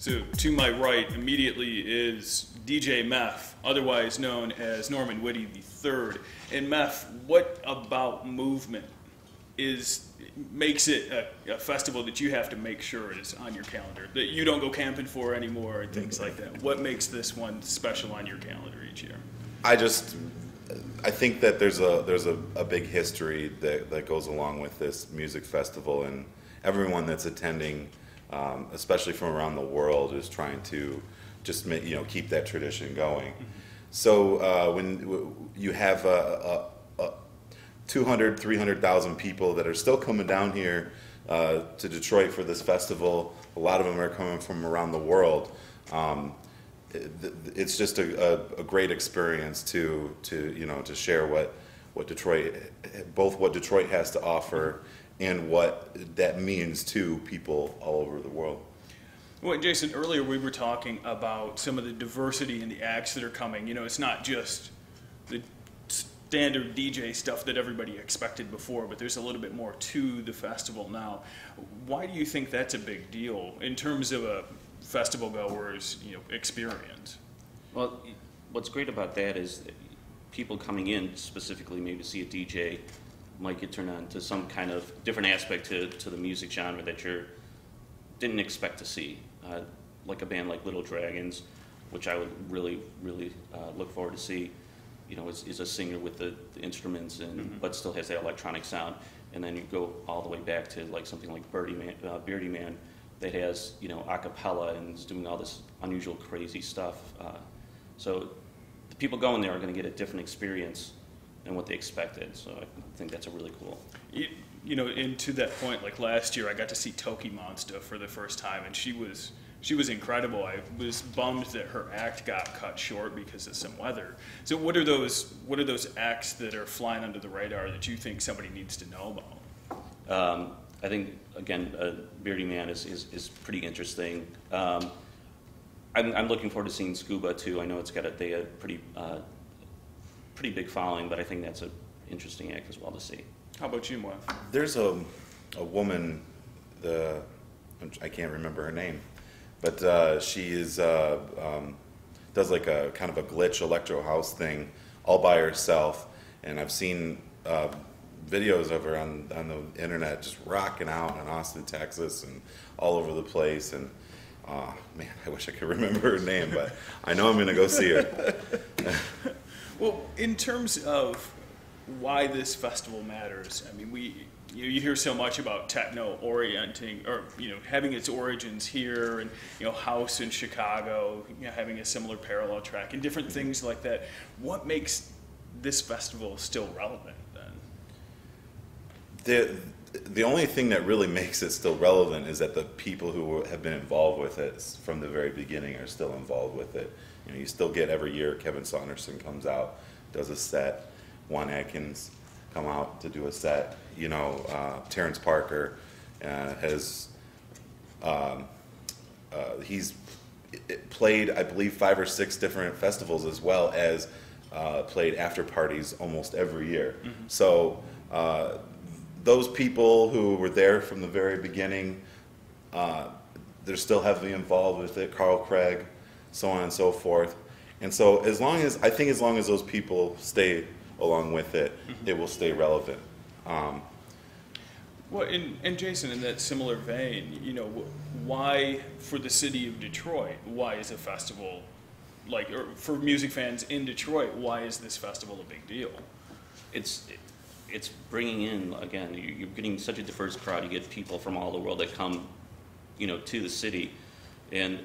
So to my right immediately is DJ Meth, otherwise known as Norman Witte III. And Meth, what about movement makes it a festival that you have to make sure is on your calendar, that you don't go camping for anymore and things like that? What makes this one special on your calendar each year? I think that there's a big history that goes along with this music festival, and everyone that's attending, especially from around the world, is trying to just keep that tradition going. So when you have 200, 300,000 people that are still coming down here to Detroit for this festival, a lot of them are coming from around the world. It's just a great experience to share what Detroit, both what Detroit has to offer and what that means to people all over the world. Well, Jaysin, earlier we were talking about some of the diversity in the acts that are coming. It's not just the standard DJ stuff that everybody expected before, but there's a little bit more to the festival now. Why do you think that's a big deal in terms of a festival goer's experience? Well, what's great about that is that people coming in specifically maybe see a DJ might get turned on to some kind of different aspect to the music genre that you didn't expect to see, like a band like Little Dragons, which I would really look forward to see. Is a singer with the instruments and but still has that electronic sound. And then you go all the way back to like something like Beardy Man that has a cappella and is doing all this unusual crazy stuff. So the people going there are going to get a different experience than what they expected. So I think that's a really cool. And to that point, like last year, I got to see Toki Monster for the first time, and she was incredible. I was bummed that her act got cut short because of some weather. So what are those acts that are flying under the radar that you think somebody needs to know about? I think again, Beardy Man is pretty interesting. I'm looking forward to seeing Scuba too. I know it's got a pretty big following, but I think that's an interesting act as well to see. How about you, Moy? There's a woman, I can't remember her name, but she does like a kind of a glitch electro house thing all by herself, and I've seen videos of her on the internet just rocking out in Austin, Texas, and all over the place. And man, I wish I could remember her name, but I know I'm going to go see her. Well, in terms of why this festival matters, I mean, you hear so much about techno orienting, or having its origins here, and house in Chicago, having a similar parallel track, and different things like that. What makes this festival still relevant then? The only thing that really makes it still relevant is that the people who have been involved with it from the very beginning are still involved with it. You still get every year Kevin Saunderson comes out, does a set. Juan Atkins come out to do a set. Terrence Parker he's played, I believe, 5 or 6 different festivals, as well as played after parties almost every year. So those people who were there from the very beginning, they're still heavily involved with it. Carl Craig, so on and so forth. And so as long as those people stay along with it, it will stay relevant. Well, and Jaysin, in that similar vein, why for the city of Detroit, why is a festival or for music fans in Detroit, why is this festival a big deal? It's bringing in, again, you're getting such a diverse crowd. You get people from all the world that come, to the city, and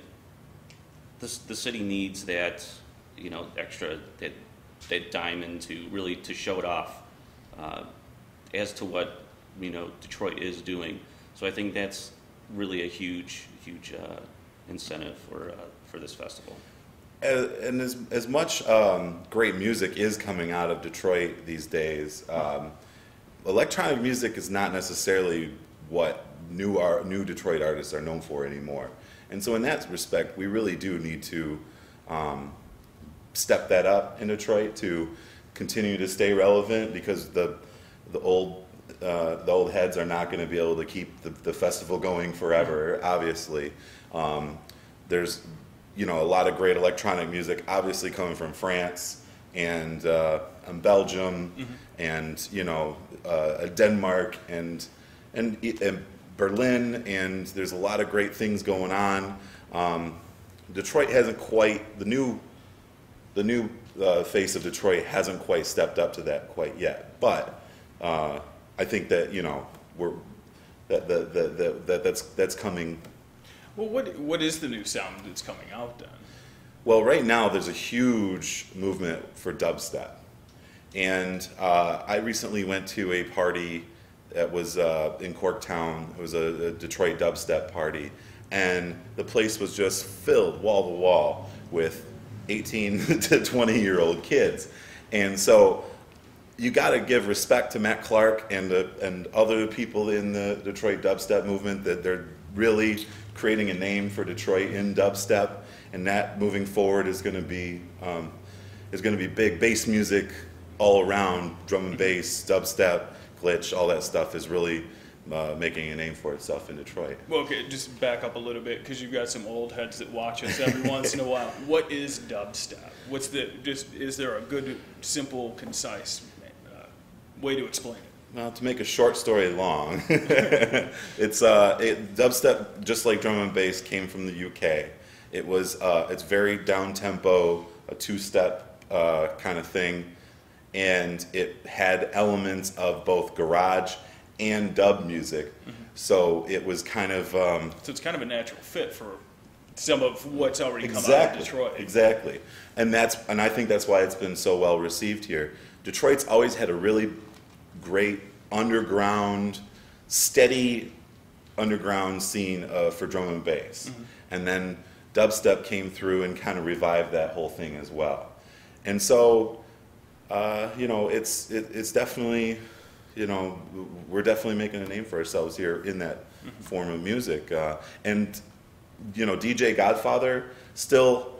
the city needs that, extra that diamond to show it off as to what Detroit is doing. So I think that's really a huge incentive for this festival. And as much great music is coming out of Detroit these days, electronic music is not necessarily what new Detroit artists are known for anymore. And so in that respect, we really do need to step that up in Detroit to continue to stay relevant, because the old heads are not going to be able to keep the festival going forever, obviously. there's a lot of great electronic music, obviously coming from France and Belgium, and Denmark and Berlin, and there's a lot of great things going on. Detroit hasn't quite the new face of Detroit hasn't quite stepped up to that quite yet, but I think that that's coming. Well, what is the new sound that's coming out then? Well, right now there's a huge movement for dubstep, and I recently went to a party that was in Corktown. It was a Detroit dubstep party, and the place was just filled wall to wall with 18 to 20-year-old kids. And so you got to give respect to Matt Clark and other people in the Detroit dubstep movement, that they're really creating a name for Detroit in dubstep, and that moving forward is going to be big. Bass music all around, drum and bass, dubstep, glitch, all that stuff is really making a name for itself in Detroit. Well, okay, just back up a little bit, because you've got some old heads that watch us every once in a while. What is dubstep? Is there a good, simple, concise way to explain it? Well, to make a short story long, dubstep, just like drum and bass, came from the UK. It's very down tempo, a two-step kind of thing, and it had elements of both garage and dub music. So it was kind of so it's kind of a natural fit for some of what's already come out of Detroit. Exactly, and I think that's why it's been so well received here. Detroit's always had a really great underground, steady underground scene for drum and bass, and then dubstep came through and kind of revived that whole thing as well. And so it's definitely, we're definitely making a name for ourselves here in that form of music. And DJ Godfather still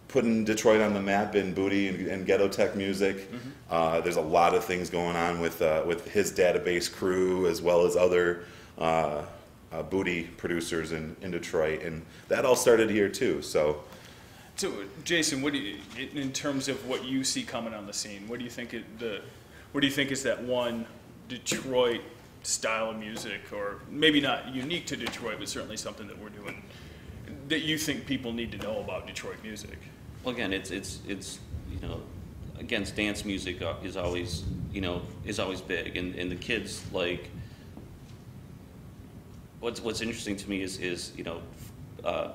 putting Detroit on the map in booty and ghetto tech music. There's a lot of things going on with his database crew, as well as other booty producers in Detroit, and that all started here too. So Jaysin, what do you, in terms of what you see coming on the scene, what do you think is that one Detroit style of music, or maybe not unique to Detroit, but certainly something that we're doing that you think people need to know about Detroit music? Well, again, it's again, dance music is always big, and the kids, like, what's interesting to me is a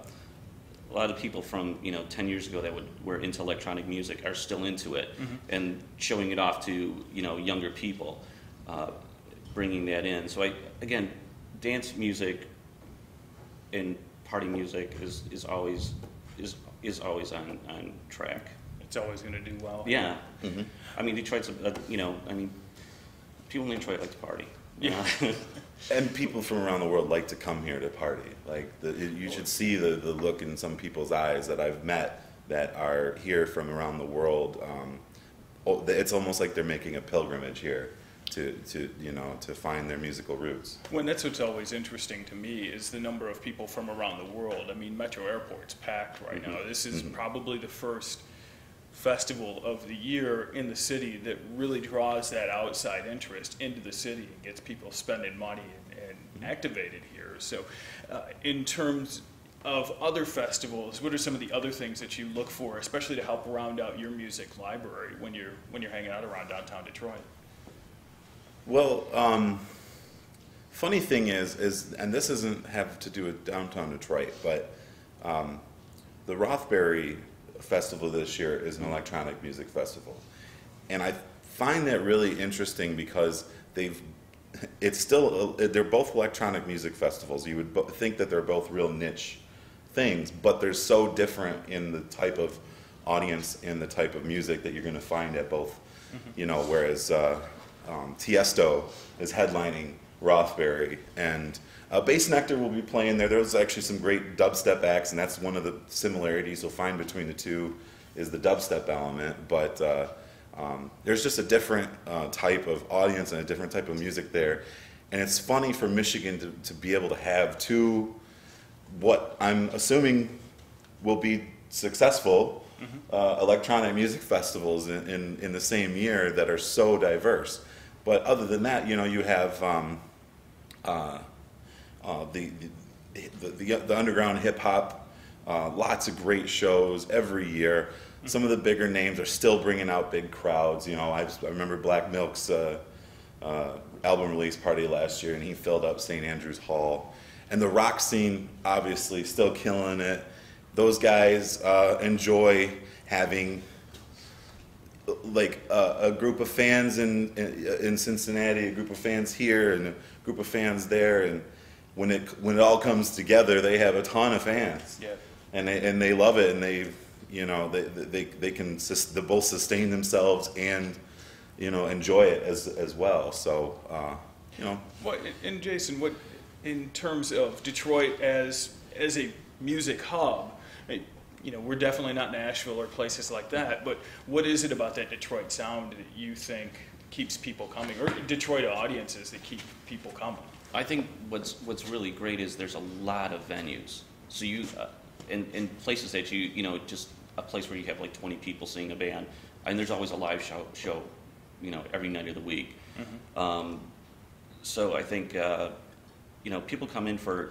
lot of people from 10 years ago that were into electronic music are still into it, and showing it off to younger people, bringing that in. So again, dance music and party music is always on track. It's always going to do well. Yeah, I mean, Detroit's people in Detroit like to party. Yeah. And people from around the world like to come here to party. Like, you should see the look in some people's eyes that I've met that are here from around the world. It's almost like they're making a pilgrimage here to find their musical roots. Well, that's what's always interesting to me, is the number of people from around the world. I mean, Metro Airport's packed right now. This is probably the first festival of the year in the city that really draws that outside interest into the city and gets people spending money and activated here. So in terms of other festivals, what are some of the other things that you look for, especially to help round out your music library when you're hanging out around downtown Detroit? Well, funny thing is, and this doesn't have to do with downtown Detroit, but the Rothbury Festival this year is an electronic music festival, and I find that really interesting because they're both electronic music festivals. You would think that they're both real niche things, but they're so different in the type of audience and the type of music that you're going to find at both. Whereas Tiesto is headlining Rothbury, and Bass Nectar will be playing there. There's actually some great dubstep acts, and that's one of the similarities you'll find between the two, is the dubstep element. But there's just a different type of audience and a different type of music there. And it's funny for Michigan to be able to have two, what I'm assuming will be successful electronic music festivals in the same year that are so diverse. But other than that, you know, you have the underground hip hop, lots of great shows every year. Some of the bigger names are still bringing out big crowds. You know, I remember Black Milk's album release party last year, and he filled up St. Andrews Hall. And the rock scene, obviously, still killing it. Those guys enjoy having like a group of fans in Cincinnati, a group of fans here, and a group of fans there, and when it all comes together, they have a ton of fans. Yeah. And they love it, and they can both sustain themselves and, you know, enjoy it as well. So you know. What, and Jaysin, what in terms of Detroit as a music hub? You know, we're definitely not Nashville or places like that, but what is it about that Detroit sound that you think keeps people coming, or Detroit audiences that keep people coming? I think what's really great is there's a lot of venues. So you, in places that you know, just a place where you have like 20 people seeing a band, and there's always a live show, you know, every night of the week. So I think, you know, people come in for,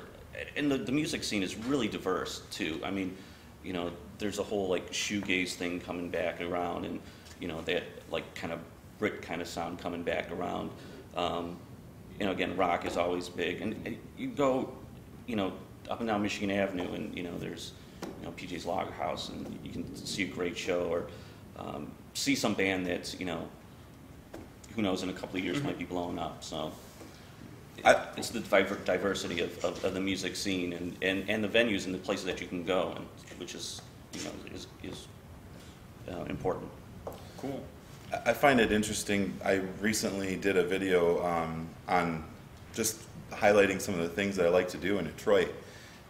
and the music scene is really diverse too. I mean, you know, there's a whole like shoegaze thing coming back around, and you know, that like kind of Brit kind of sound coming back around. You know, again, rock is always big, and you go, you know, up and down Michigan Avenue, and you know, there's, you know, PJ's Lager House, and you can see a great show, or see some band that's, you know, who knows, in a couple of years might be blowing up. So it's the diversity of the music scene, and the venues and the places that you can go, and which is, you know, is important. Cool. I find it interesting. I recently did a video on just highlighting some of the things that I like to do in Detroit,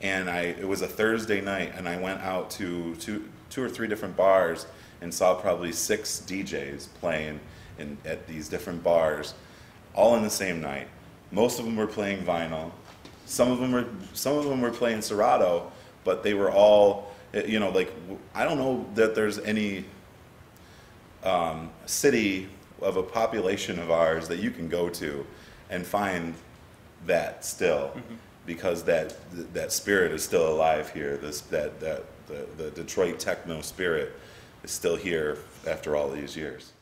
and it was a Thursday night, and I went out to two or three different bars and saw probably 6 DJs playing at these different bars, all in the same night. Most of them were playing vinyl. Some of them were playing Serato, but they were all, you know, like, I don't know that there's any city of a population of ours that you can go to and find that still, because that spirit is still alive here. The Detroit techno spirit is still here after all these years.